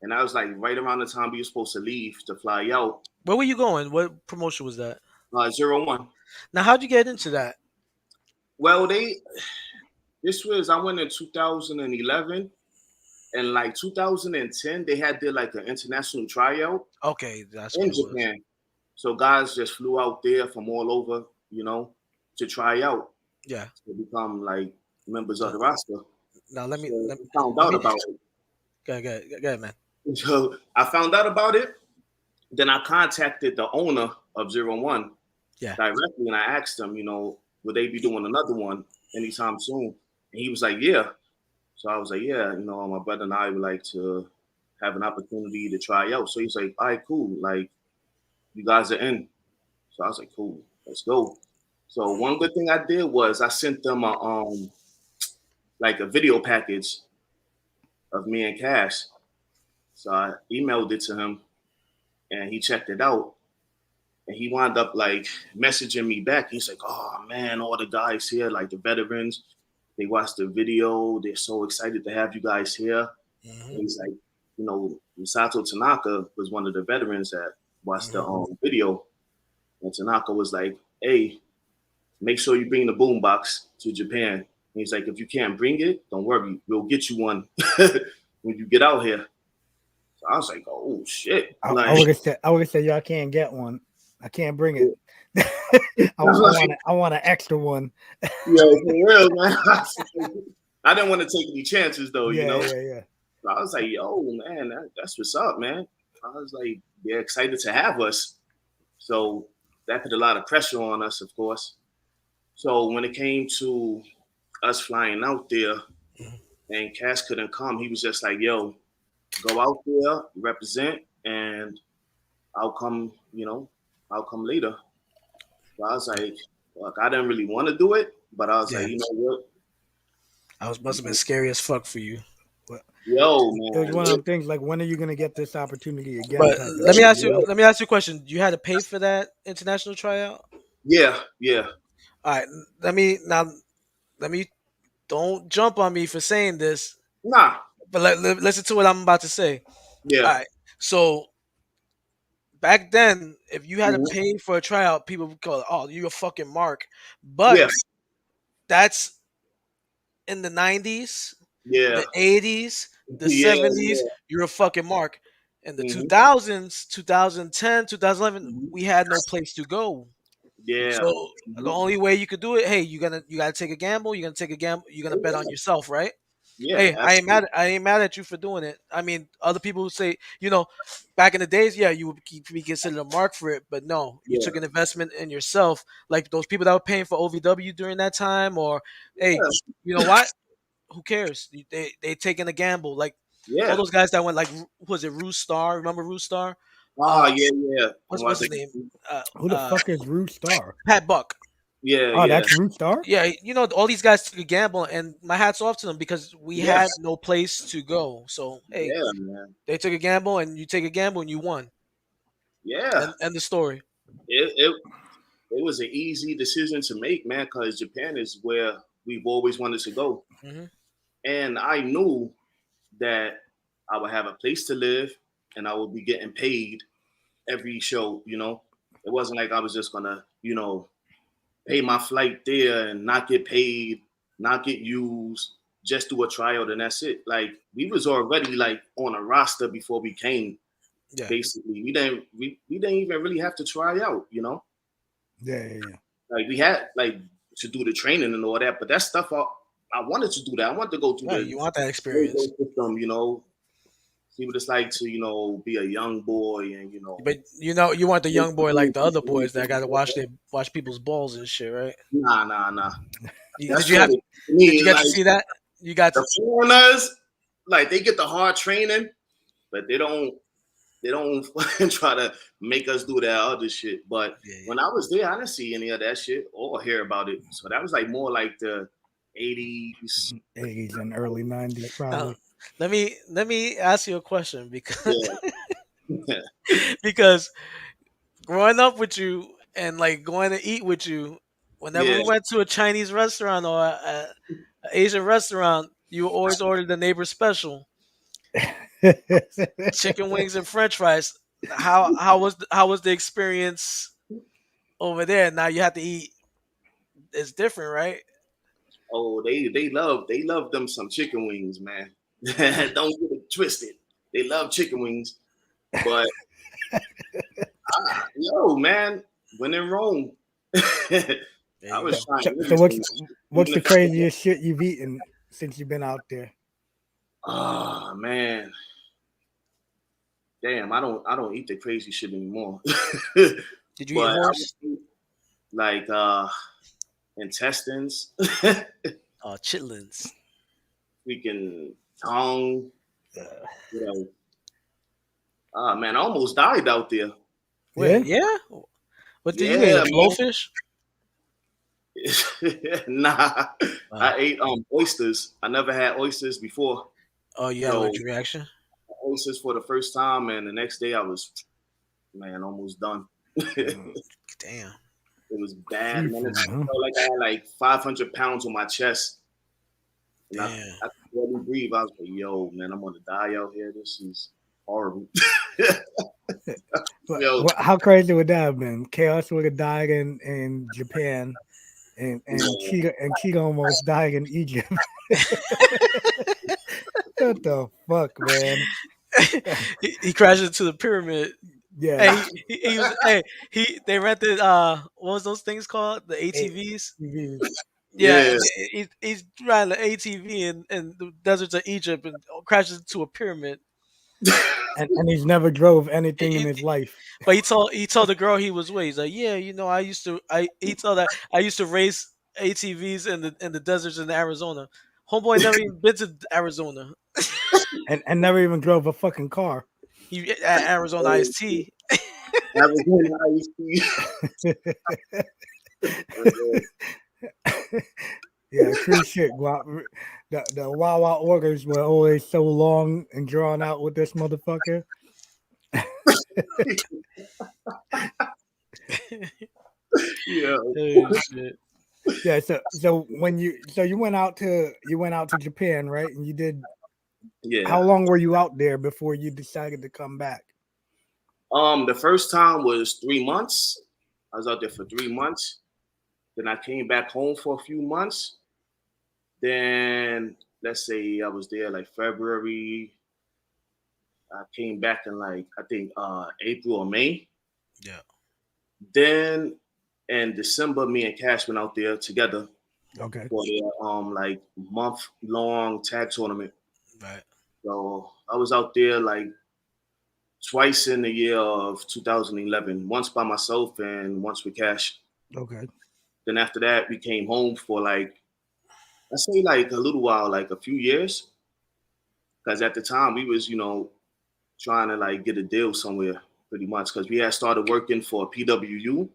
And I was like right around the time we were supposed to leave to fly out. Where were you going? What promotion was that? 01. Now, how'd you get into that? Well, I went in 2011, and like 2010, they did like an international tryout Okay, that's in what it was. Japan. So guys just flew out there from all over, to try out Yeah. to become like members of the roster. Now let me So let, I found let out me about it. go ahead, man. So I found out about it. Then I contacted the owner of 01 Yeah. directly, and I asked him, would they be doing another one anytime soon? And he was like, yeah. So I was like, yeah, my brother and I would like to have an opportunity to try out. So he's like, all right, cool. Like, you guys are in. So I was like, cool, let's go. So one good thing I did was I sent them a video package of me and Cash. So I emailed it to him, and he checked it out. And he wound up like messaging me back. He's like, oh man, all the guys here, like the veterans, they watched the video. They're so excited to have you guys here. Mm-hmm. And he's like, Misato Tanaka was one of the veterans that watched the video. And Tanaka was like, hey, make sure you bring the boombox to Japan. And he's like, if you can't bring it, don't worry. We'll get you one when you get out here. So I was like, oh shit. I Like, would have said, y'all can't get one. I can't bring it. I want an extra one. yeah, for real, man. I didn't want to take any chances though, Yeah. So I was like, yo, man, that's what's up, man. I was like, they're excited to have us. So that put a lot of pressure on us, of course. So when it came to us flying out there and Cass couldn't come, he was just like, yo, go out there, represent, and I'll come later. So I was like, look, I didn't really want to do it, but I was like, you know what? Must have been scary as fuck for you. Yo, It was man. one of them things like, when are you gonna get this opportunity again? But Type of let me shit. ask you. Let me ask you a question. You had to pay for that international tryout. Yeah, yeah. All right. Let me don't jump on me for saying this, Nah. but listen to what I'm about to say. All Yeah. right. So back then, if you had to Mhm. pay for a tryout, people would call it, "Oh, you a fucking mark." Yeah. But that's in the '90s, Yeah. the '80s, the Yeah. '70s. Yeah. You're a fucking mark. In the Hmm. 2000s, 2010, 2011, Hmm. we had no place to go. Yeah. So the Mhm. only way you could do it, hey, you gotta take a gamble. You're gonna take a gamble. You're gonna bet on yourself, right? Yeah. Hey, Absolutely. I ain't mad at you for doing it. I mean, other people would say, back in the days, yeah, you would be considered a mark for it, but no, you Yeah. took an investment in yourself. Like those people that were paying for OVW during that time, or hey, Yeah. you know what? Who cares? They taking a gamble. Like all Yeah. those guys that went, like, was it Roost Star? Remember Roost Star? Ah, Uh, yeah, yeah. I'm what's about his to. name? Uh, Who the uh, fuck is Root Star? Pat Buck. Yeah, Oh, yeah, that's Root Star. Yeah, all these guys took a gamble, and my hats off to them because we yeah, had no place to go. So hey, yeah, man. they took a gamble, and you take a gamble, and you won. Yeah. And the story. It it was an easy decision to make, man, because Japan is where we've always wanted to go, Hmm. and I knew that I would have a place to live, and I would be getting paid every show. It wasn't like I was just gonna, pay my flight there and not get paid, not get used, just do a tryout and that's it. Like we was already like on a roster before we came. Yeah. Basically, we didn't even really have to try out. Yeah, yeah, yeah. Like we had like to do the training and all that, but that stuff I wanted to do that. I wanted to go through Right. the You want that experience, system, see what it's like to be a young boy and but you want the young boy like the other boys that got to watch people's balls and shit, right? nah. Did That's you for have? Did me. you get Like to see that? You got to. the foreigners, like they get the hard training, but they don't try to make us do that other shit. But Yeah. when I was there, I didn't see any of that shit or hear about it. So that was like more like the 80s. 80s and early 90s, Now, probably. let me ask you a question because Yeah. because growing up with you and like going to eat with you, whenever Yeah. we went to a Chinese restaurant or a Asian restaurant, you always ordered the neighbor special, chicken wings and French fries. How was the experience over there? Now you have to eat. It's different, right? Oh, they love them some chicken wings, man. Don't get it twisted. They love chicken wings, but yo, man, when in Rome, There I you was go. trying So everything. what's Even the if I didn't. craziest shit you've eaten since you've been out there? Oh man, damn! I don't eat the crazy shit anymore. Did you eat But I would horse? eat like intestines, Chitlins. freaking tongue. Uh, You know, man, I almost died out there. yeah. Wait, yeah. What did you eat? A Yeah, man. blowfish? Nah, Uh, I ate oysters. I never had oysters before, oh, you had so allergic reaction. oysters for the first time, and the next day I was, man, almost done. It Mm, Damn. was bad, man. It seafood, huh? felt like I had like 500 pounds on my chest, and I Damn. could barely breathe. I was like, yo, man, I'm gonna die out here. This is horrible. Yo, How crazy would that have been? Chaos would have died in Japan, and man. Cheetah almost died in Egypt. What the fuck, man? He crashed into the pyramid. Yeah. Hey, he was. Hey, they rented. What was those things called? The ATVs. ATVs. Yeah, Yeah. and he's riding the ATV in the deserts of Egypt and crashes into a pyramid. And he's never drove anything in He- his life. But he told the girl he was with. He's like, yeah, he told that I used to race ATVs in the deserts in Arizona. Homeboy never even been to Arizona. And never even drove a fucking car. He at Arizona Iced Tea. That was when I used to. Yeah, true shit, Guap. the Wawa orders were always so long and drawn out with this motherfucker. Yeah. Oh, shit. Yeah, so you went out to Japan, right? And you did. Yeah. How long were you out there before you decided to come back? The first time was 3 months. I was out there for 3 months. Then I came back home for a few months. Then let's say I was there like February. I came back in like I think April or May. Yeah. Then in December, me and Cash went out there together Okay. for their like month long tag tournament. Right. So I was out there like twice in the year of 2011, once by myself and once with Cash. Okay. Then after that, we came home for like I say like a little while, like a few years, because at the time we was trying to like get a deal somewhere pretty much because we had started working for PWU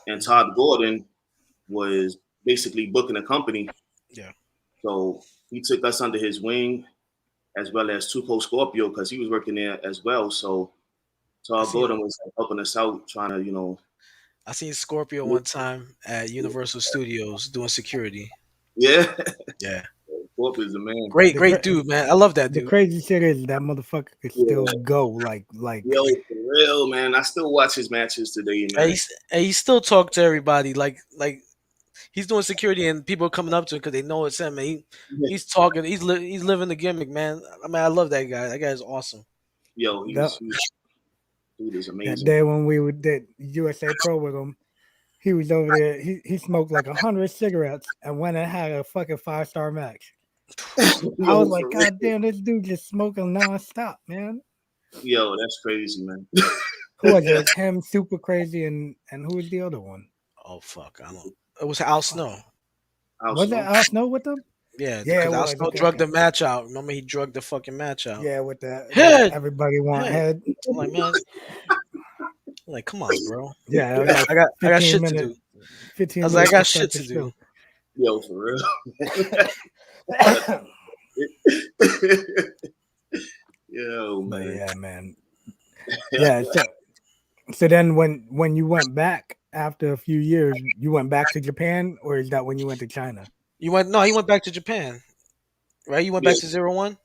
and Todd Gordon was basically booking a company. Yeah. So he took us under his wing as well as Tuco Scorpio because he was working there as well. So Todd Gordon was like, helping us out trying to, I seen Scorpio one time at Universal Studios doing security. Yeah. Yeah. Scorpio's a man. Great dude, man. I love that The dude. crazy shit is that motherfucker could still go like. Yo, for real, man. I still watch his matches today, man. And he still talk to everybody like he's doing security and people are coming up to him because they know it's him. And he's talking. He's living the gimmick, man. I mean, I love that guy. That guy is awesome. Yo, dude is amazing. That day when we did USA Pro with him, he was over there. He smoked like 100 cigarettes and went and had a fucking 5-star match. I was like, God damn, this dude just smoking nonstop, man. Yo, that's crazy, man. Who was it? Him, Super Crazy, and who was the other one? Oh fuck, I don't. It was Al Snow. Was that Al Snow with them? Yeah, because Al Snow drugged the match out. Remember, he drugged the fucking match out. Yeah, with that head. Everybody want head. I'm like, man, like, come on, bro. Yeah, I got shit to do. 15 I was like, I got shit to do. Yo, for real. Yo, man. But yeah, man. Yeah. So then when you went back after a few years, you went back to Japan, or is that when you went to China? He went back to Japan, right? You went back to 01?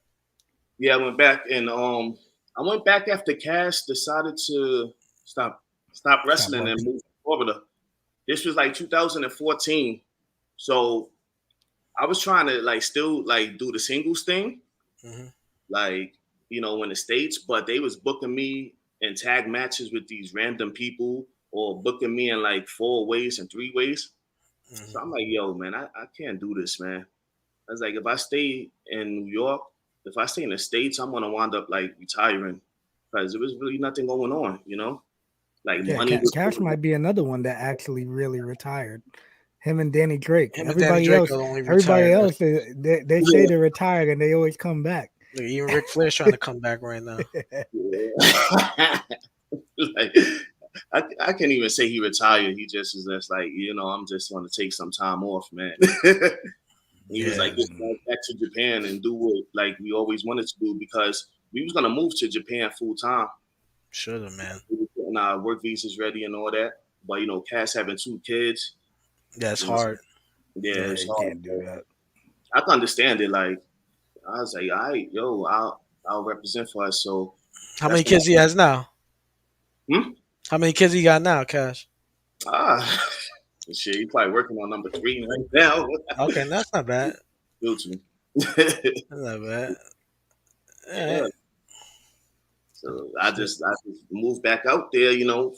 Yeah, I went back, and I went back after Cash decided to stop wrestling and move to Florida. This was like 2014, so I was trying to like still like do the singles thing, like in the States, but they was booking me in tag matches with these random people or booking me in like 4 ways and 3 ways. So I'm like, yo, man, I can't do this, man. I was like, if I stay in New York, if I stay in the States, I'm gonna wind up like retiring because there was really nothing going on, Like money. Cash might be another one that actually really retired. Him and Danny Drake. Everybody else, they say they're retired and they always come back. Look, even Ric Flair's trying to come back right now. Like, I can't even say he retired. He just is just like, I'm just want to take some time off, man. He was like, just go back to Japan and do what like we always wanted to do because we was gonna move to Japan full time. Shoulda, man. We were getting our work visas ready and all that. But Cass having 2 kids. That's hard. Yeah, it's hard. Can't do that. I can understand it. Like I was like, all right, I'll represent for us. So how many kids he has now? How many kids he got now, Cash? Shit, he's probably working on number 3 right now. Okay, that's not bad. That's not bad. Yeah. So I just moved back out there,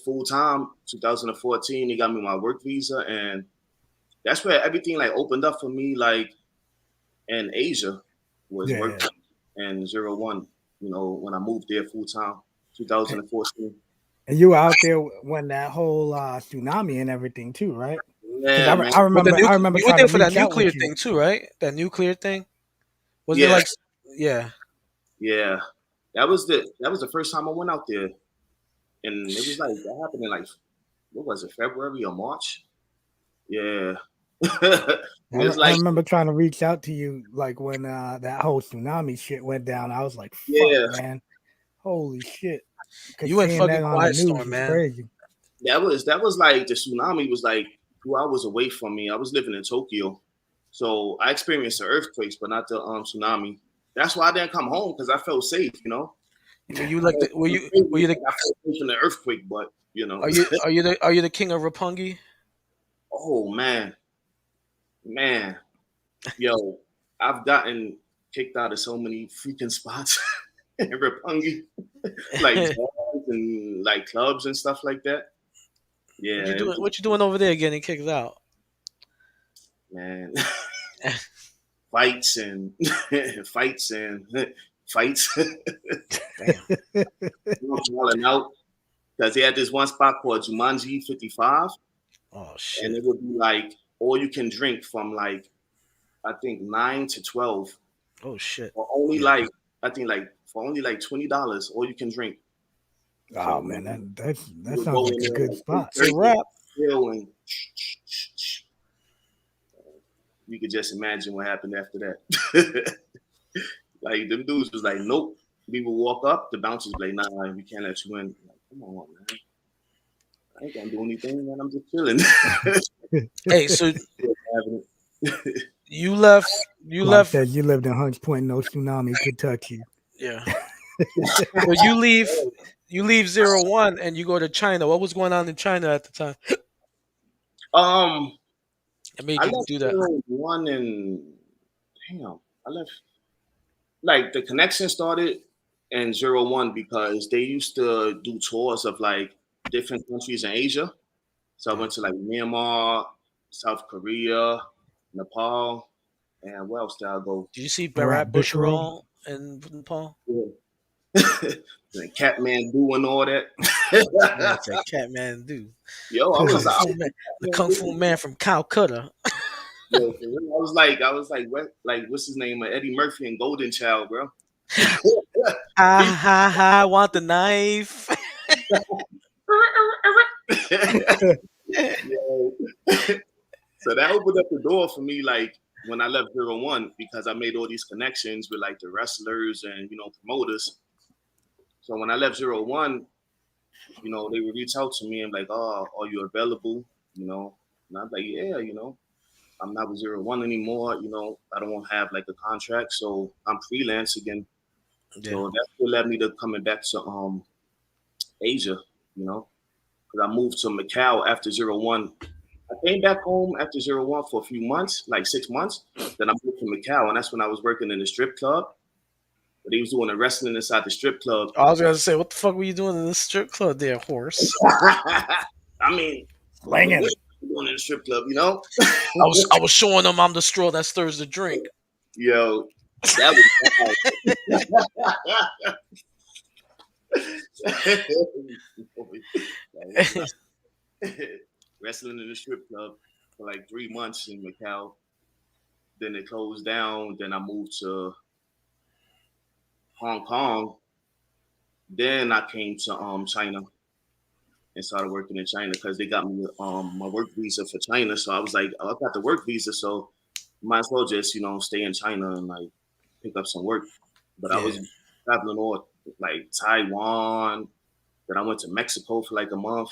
full time. 2014, he got me my work visa, and that's where everything like opened up for me. Like in Asia was working in 01. When I moved there full time, 2014. And you were out there when that whole tsunami and everything too, right? Yeah, I remember. You were there for that nuclear thing too, right? That nuclear thing. Was it like? Yeah. Yeah, that was the first time I went out there, and it was like that happened in like what was it, February or March? Yeah, It's I like, remember trying to reach out to you like when that whole tsunami shit went down. I was like, fuck, yeah, man. Holy shit. Because You in seeing fucking that on the quiet news storm, was man. crazy. that was like the tsunami was like 2 hours away from me. I was living in Tokyo, so I experienced the earthquakes, but not the tsunami. That's why I didn't come home because I felt safe. You know, Were you like the were you the I felt safe in the earthquake, but you know, are you the king of Rapungi? oh man, yo, I've gotten kicked out of so many freaking spots in Roppongi, like bars and like clubs and stuff like that. Yeah, What you it doing? was, What you doing over there getting kicked out? man, fights and fights and fights. Damn. Falling out because they had this one spot called Jumanji 55, Oh and shit. it would be like all you can drink from like I think 9 to 12, Oh shit. or only Yeah. like I think like for only like $20, all you can drink. Oh So man, that you would sounds go like in a there good like spot. It's a wrap. and you could just imagine what happened after that. Like them dudes was like, nope. We would walk up, the bouncers be like, nah, we can't let you in. Like, come on, man. I ain't gonna do anything, man. I'm just chilling. Hey, so you Like left said, you lived in Hunts Point, no tsunami could touch you. yeah. So you leave 01 and you go to China. What was going on in China at the time? um, That made I you left do that. 1 and damn, I left like the connection started in 01 because they used to do tours of like different countries in Asia. So I went to like Myanmar, South Korea, Nepal, and where else did I go? Did you see Rat Bharat Bushrod. Busharal in Nepal? Yeah. And Kathmandu and all that. Yeah, it's a Kathmandu. Yo, I was out. The Kung Fu man from Calcutta. Yo, for real, I was like, what? Like, what's his name? Eddie Murphy and Golden Child, bro. I want the knife. Yo. So that opened up the door for me, like when I left 01, because I made all these connections with like the wrestlers and promoters. So when I left 01, they would reach out to me and like, oh, are you available? And I'm like, yeah, I'm not with 01 anymore. I don't want to have like a contract, so I'm freelance again. Yeah. So that's what led me to coming back to Asia, because I moved to Macau after 01. I came back home after 01 for a few months, like 6 months. Then I moved to Macau, and that's when I was working in the strip club. But he was doing the wrestling inside the strip club. I was gonna say, what the fuck were you doing in the strip club there, horse? I mean, Slinging. what you doing in the strip club, I was showing them I'm the straw that stirs the drink. Yo, that was wrestling in the strip club for like 3 months in Macau. Then it closed down. Then I moved to Hong Kong. Then I came to China and started working in China because they got me my work visa for China. So I was like, oh, I got the work visa, so might as well just stay in China and like pick up some work. But I was traveling all like Taiwan. Then I went to Mexico for like a month.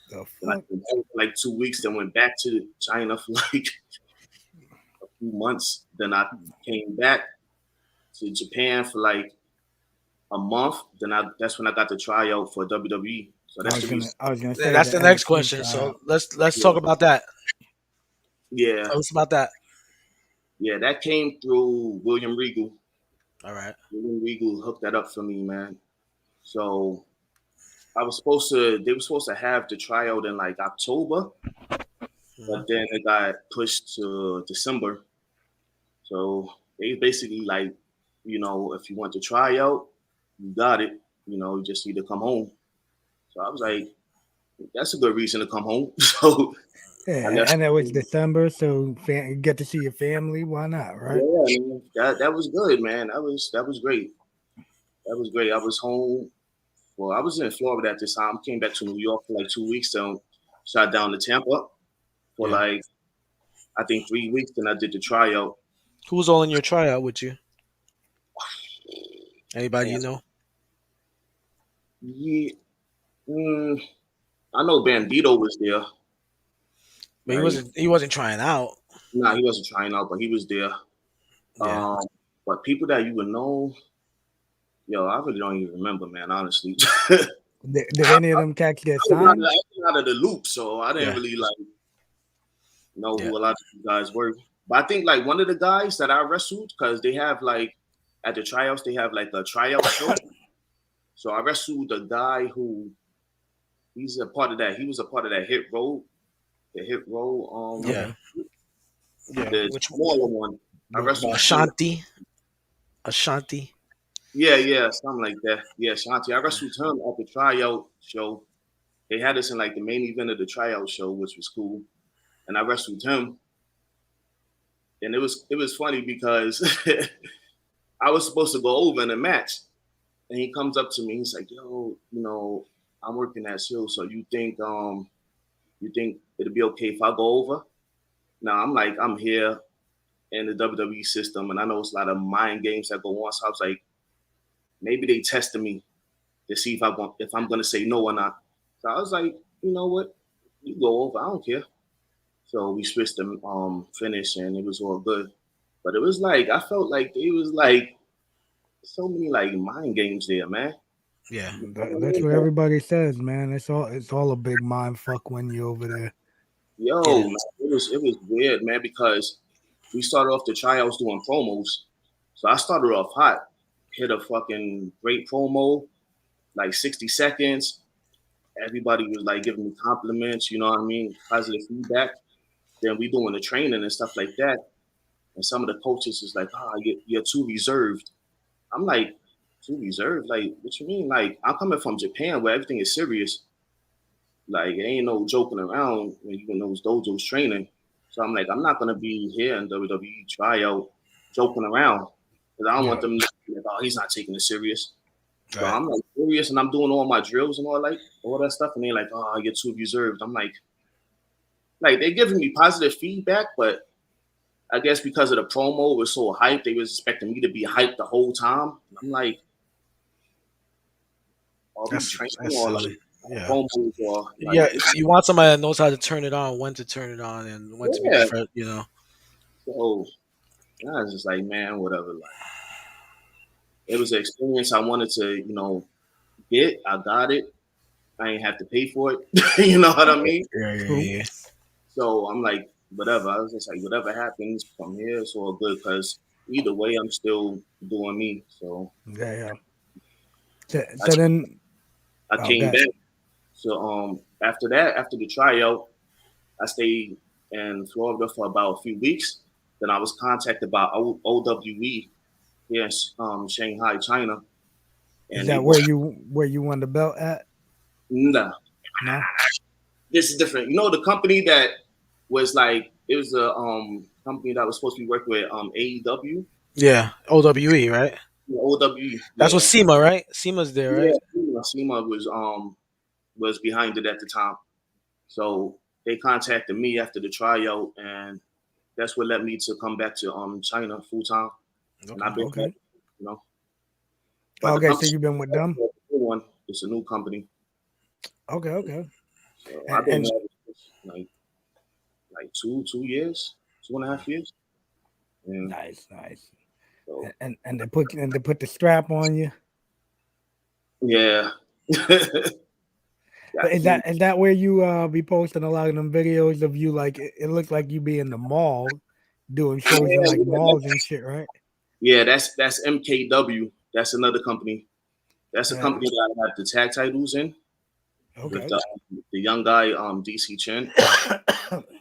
The Then I fuck? came home for like 2 weeks. Then went back to China for like a few months. Then I came back to Japan for like a month. Then that's when I got the tryout for WWE. So that's the reason. I was gonna say That's the the next NXT question. So tryout. let's talk about that. Yeah, Tell us about that. yeah, that came through William Regal. All right. William Regal hooked that up for me, man. So they were supposed to have the tryout in like October, but then it got pushed to December. So they basically like, if you want to try out, you got it. You just need to come home. So I was like, that's a good reason to come home. So Yeah, and it was December, so get to see your family. Why not, right? yeah, man, that was good, man. That was great. That was great. I was home. Well, I was in Florida at this time. Came back to New York for like 2 weeks. Then shot down to Tampa for like I think 3 weeks. Then I did the tryout. Who was all in your tryout with you? Anybody Man, you know? yeah, mm, I know Bandito was there, But right? he wasn't trying out. Nah, he wasn't trying out, but he was there. Yeah. Um, but people that you would know, yo, I really don't even remember, man. Honestly, Did any of them cats get I signed? was out of the loop, so I didn't Yeah. really like know Yeah. who a lot of these guys were. But I think like one of the guys that I wrestled, because they have like at the tryouts they have like a tryout show. So I wrestled a guy who he's a part of that. He was a part of that hit roll, the hit roll. Yeah. Okay. Yeah. The Which smaller one. I wrestled him. Ashanti? Ashanti? Yeah, something like that. Yeah, Shanti. I wrestled him at the tryout show. They had us in like the main event of the tryout show, which was cool. And I wrestled him, and it was funny because I was supposed to go over in a match, and he comes up to me. He's like, "Yo, I'm working that show, so you think it'll be okay if I go over?" Now I'm like, I'm here in the WWE system, and I know it's a lot of mind games that go on. So I was like, maybe they tested me to see if I'm gonna say no or not. So I was like, you know what, you go over, I don't care. So we switched the finish, and it was all good. But it was like I felt like it was like so many like mind games there, man. Yeah. That's what everybody says, man. It's all a big mind fuck when you're over there. Yo, It man, is. it was weird, man, because we started off the tryouts doing promos. So I started off hot, hit a fucking great promo, like 60 seconds. Everybody was like giving me compliments, you know what I mean? Positive feedback. Then we doing the training and stuff like that. And some of the coaches is like, you're too reserved. I'm like, too reserved? Like, what you mean? Like, I'm coming from Japan where everything is serious. Like, it ain't no joking around when you in those dojos training. So I'm like, I'm not gonna be here in WWE tryout joking around because I don't want Yeah. them to be like, oh, he's not taking it serious. So Right. I'm like serious and I'm doing all my drills and all that stuff, and they're like, oh, you're too reserved. I'm like they're giving me positive feedback, but I guess because of the promo was so hyped, they was expecting me to be hyped the whole time. I'm like, are we training That's or silly. like Yeah. promos or like Yeah. You want somebody that knows how to turn it on, when to turn it on, and when to be yeah. different. So I was just like, man, whatever. Like it was an experience I wanted to, get. I got it. I ain't have to pay for it. You know what I mean? Yeah. True. Yeah. So I'm like, whatever. I was just like, whatever happens from here, it's all good. Because either way, I'm still doing me. So Yeah. So, I, so then, I came that back. So after that, after the tryout, I stayed in Florida for about a few weeks. Then I was contacted by OWE here in Shanghai, China, is and they that want where you won the belt at? nah, No. this is different. You know, the company that was like it was a company that was supposed to be working with AEW, Yeah. OWE, right? OWE, That's what yeah, SEMA, right? SEMA's there, yeah. right? SEMA was behind it at the time, so they contacted me after the tryout, and that's what led me to come back to China full time, and Okay. I've been back, Okay. you know. But the Okay. So company you've been with them. it's a new company, Okay. so I've been And there like 2 years, 2.5 years, and nice. so And they put the strap on you. yeah. But is that where you be posting a lot of them videos of you like it looks like you be in the mall doing shows in like malls and shit, right? Yeah, that's MKW. That's another company. That's a Yeah. company that I have the tag titles in with Okay. the young guy, DC Chen.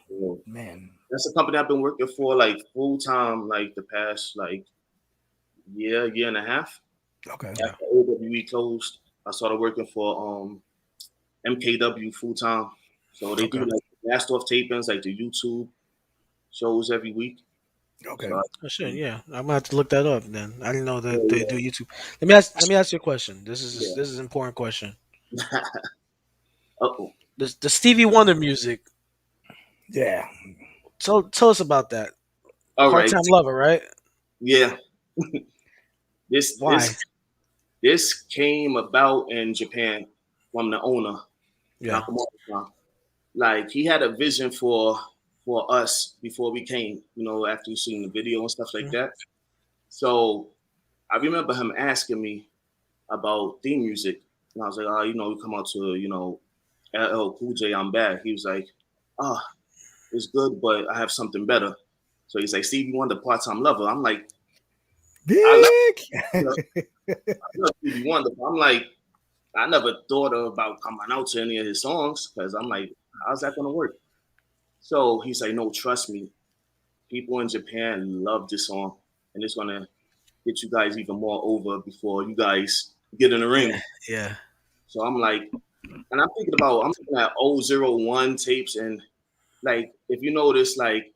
So Man. that's a company I've been working for like full time, like the past like year and a half. Okay. After OWE closed, I started working for MKW full time. So they do Okay. like last off tapings, like the YouTube shows every week. Okay. So Oh, shit, yeah. I'm gonna have to look that up then. I didn't know that they yeah, do YouTube. Let me ask you a question. yeah. This is an important question. Uh-oh. The Stevie Wonder music, Yeah. tell us about that. All right. Part-time lover, right? Yeah. this Why? this came about in Japan from the owner, Yeah. Nakamoto. Like he had a vision for us before we came, after you seen the video and stuff like that. So I remember him asking me about theme music. And I was like, we come out to, LL Cool J, I'm back. He was like, it's good, but I have something better. So he's like, Stevie Wonder, Part-Time Lover. I'm like, I love Stevie Wonder. But I'm like, I never thought about coming out to any of his songs because I'm like, how's that going to work? So he's like, no, trust me. People in Japan love this song, and it's going to get you guys even more over before you guys get in the ring. Yeah. So I'm like, and I'm looking at 001 tapes, and like, if you notice, like,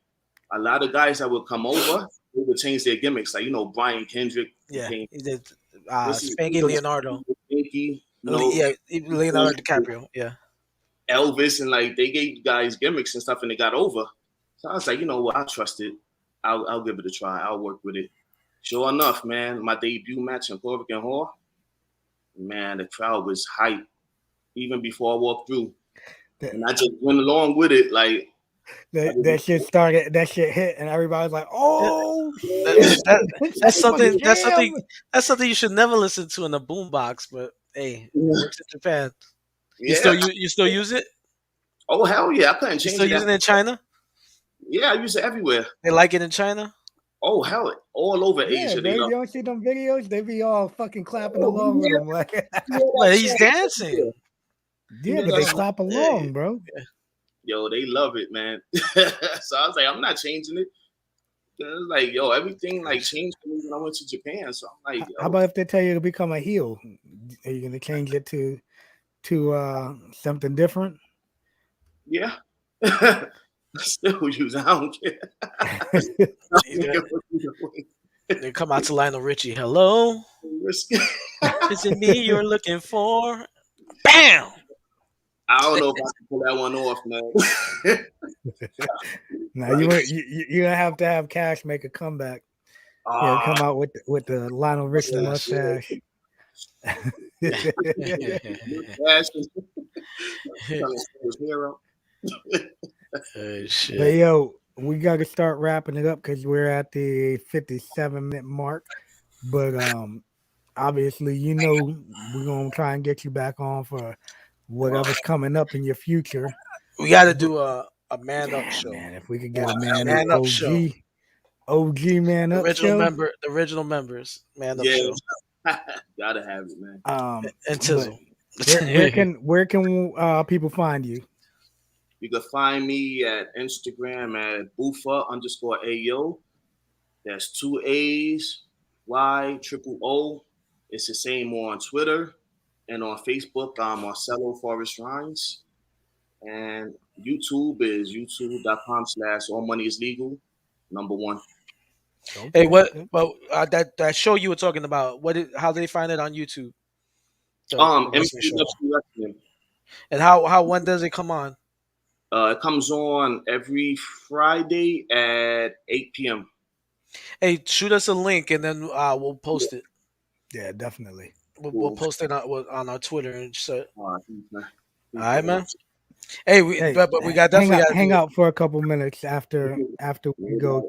a lot of guys that would come over, they would change their gimmicks. Like, Brian Kendrick. Yeah. Became, He did Spanky Leonardo. Spanky, Leonardo DiCaprio. Yeah. Elvis, and like they gave guys gimmicks and stuff, and they got over. So I was like, you know what? I trust it. I'll give it a try. I'll work with it. Sure enough, man, my debut match in Corvick and Hall, man, the crowd was hype even before I walked through, and I just went along with it. Like that shit started, that shit hit, and everybody was like, "Oh, that's something. That's something you should never listen to in a boombox." But hey, it works in Japan. Yeah. You still use it? Oh hell yeah! I couldn't change it. You still using it in China? Yeah, I use it everywhere. They like it in China? Oh hell, all over Asia. They you don't see them videos? They be all fucking clapping along with them, like. But he's dancing. Yeah, but they clap along, bro. Yo, they love it, man. So I was like, I'm not changing it. It was like, yo, everything like changed for me when I went to Japan. So I'm like, yo. How about if they tell you to become a heel? Are you gonna change it to something different? Yeah. Still use it. I don't care. They come out to Lionel Richie. Hello? Is it me you're looking for? Bam! I don't know if I can pull that one off, man. Now you're gonna have to have Cash make a comeback. Come out with the Lionel Richie mustache. Shit. But yo, we gotta start wrapping it up because we're at the 57-minute mark. But obviously, we're gonna try and get you back on for whatever's coming up in your future. We got to do a man up show. Man, if we could get a man up show. OG man up show. The original members man up show. Gotta have it, man. And Tizzle. Where can people find you? You can find me at Instagram at Buffa_AO. That's 2 A's, Y, triple O. It's the same on Twitter. And on Facebook, I'm Marcelo Forrest Rhymes. And YouTube is youtube.com/allmoneyislegal, #1. Hey, what? Well, that show you were talking about. How did they find it on YouTube? And when does it come on? It comes on every Friday at 8 p.m. Hey, shoot us a link and then we'll post it. Yeah, definitely. We'll post it on our Twitter and shit. All right, man. Hey, we got definitely hang out for a couple minutes after we go.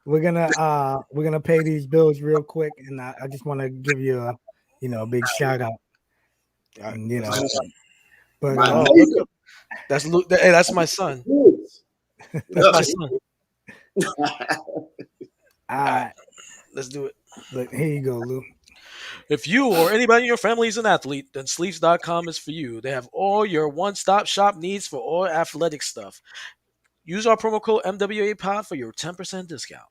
We're gonna pay these bills real quick, and I just want to give you a big shout out. And, but that's my son. That's my son. All right, let's do it. Look, here you go, Lou. If you or anybody in your family is an athlete, then Sleeves.com is for you. They have all your one-stop shop needs for all athletic stuff. Use our promo code MWAPOD for your 10% discount.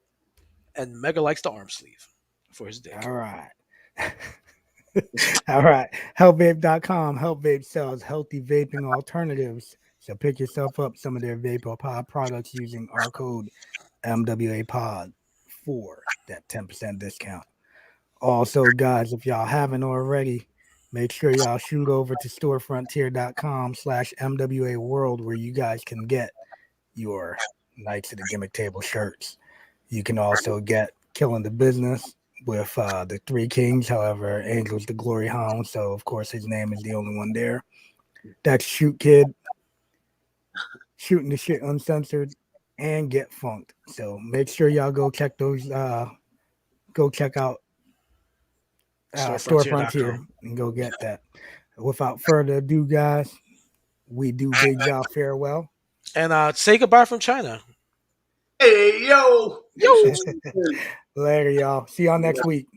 And Mega likes the arm sleeve for his dick. All right. All right. HealthVape.com. HealthVape sells healthy vaping alternatives. So pick yourself up some of their VaporPod products using our code MWAPOD for that 10% discount. Also, guys, if y'all haven't already, Make sure y'all shoot over to storefrontier.com/MWA World where you guys can get your Knights of the Gimmick Table shirts. You can also get Killing the Business with the Three Kings. However, Angel's the Glory Hound, so of course his name is the only one there. That's Shoot Kid, shooting the shit uncensored, and Get Funked. So make sure y'all go check those. Go check out Store Frontier and go get that. Without further ado, guys, we do bid y'all farewell. And say goodbye from China. Hey, yo. Yo. Later, y'all. See y'all next week.